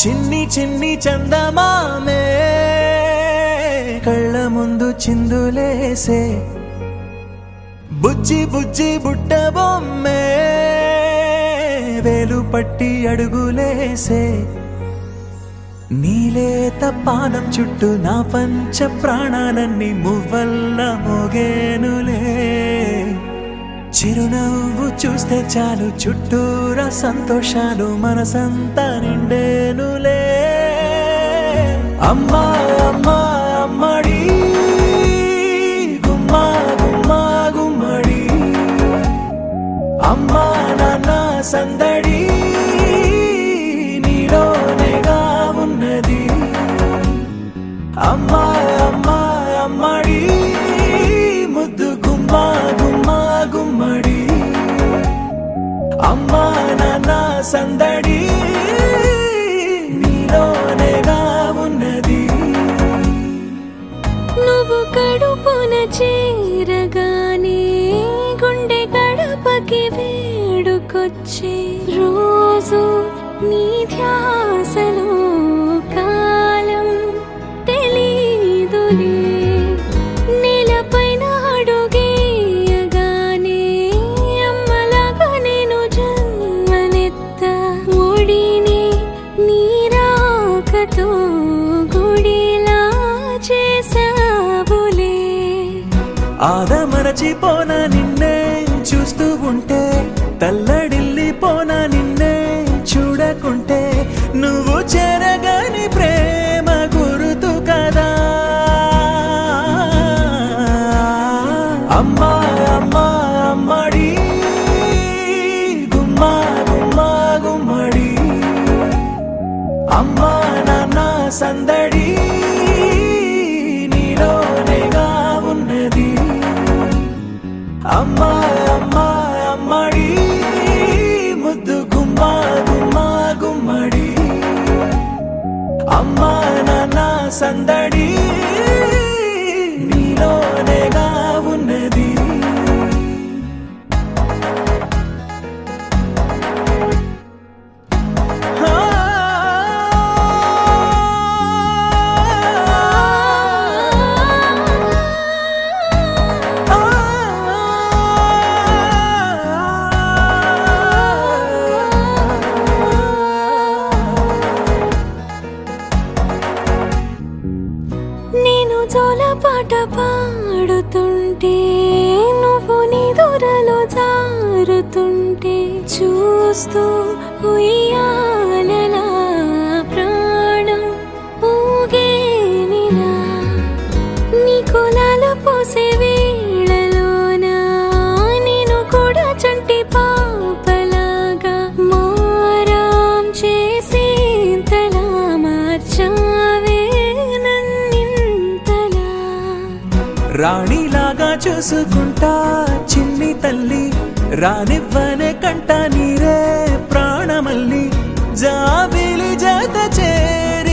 చిన్ని చిన్ని చందమామే కళ్ళ ముందు చిందులేసే బుజ్జి బుజ్జి బుట్ట బొమ్మే వేలు పట్టి అడుగులేసే నీలేత పానం చుట్టూ నా పంచ ప్రాణాలన్నీ మువ్వల్ల మోగేనులే చిరునవ్వు చూస్తే చాలు చుట్టూరా సంతోషాలు మనసంతా నిండేనులే అమ్మా అమ్మా అమ్మడి గుమ్మా గుమ్మా గుమ్మడి అమ్మా నాన్న సందడి నీలోనేగా ఉన్నది అమ్మా అమ్మా అమ్మడి ముద్దు గుమ్మా గుమ్మా గుమ్మడి అమ్మా నాన్న సందడి నీలోనేగా ఉన్నది నువ్వు కడుపున చేరగానే గుండె గడపకి వేడుకొచ్చే రోజు నీ ధ్యాసలో కాలం తెలీదులే నేలపైన అడుగేయగానే అమ్మలాగా నేను జన్మనెత్త ఒడిని నీ రాకతో గుడిలా చేసావులే ఆదమరచిపోన నిన్నే చూస్తూ ఉంటే తల్లడిల్లిపోన నిన్నే చూడకుంటే నువ్వు చెరగని ప్రేమ గురుతు కదా అమ్మా అమ్మా అమ్మడి గుమ్మా గుమ్మా గుమ్మడి అమ్మా నాన్న సందడి నీలోనేగా ఉన్నది అమ్మా అమ్మా అమ్మడి ముద్దు గుమ్మా గుమ్మా గుమ్మడి అమ్మా నాన్న సందడి నీలోనేగా ఉన్నది నేను జోలపాట పాడుతుంటే నువ్వు నీ దూరలో జారుతుంటే చూస్తూ ఉయ్యాలలా ప్రాణం ఊగేనిలా నీ కులాల పోసే వేళలోనా నేను కూడా చంటి పాపలాగా మారాం చేసేంతలా మార్చావే రాణిలాగా చూసుకుంటా చిన్ని తల్లి రానివ్వనే కంట నీరే ప్రాణమల్లి జాబిలి జత చేరి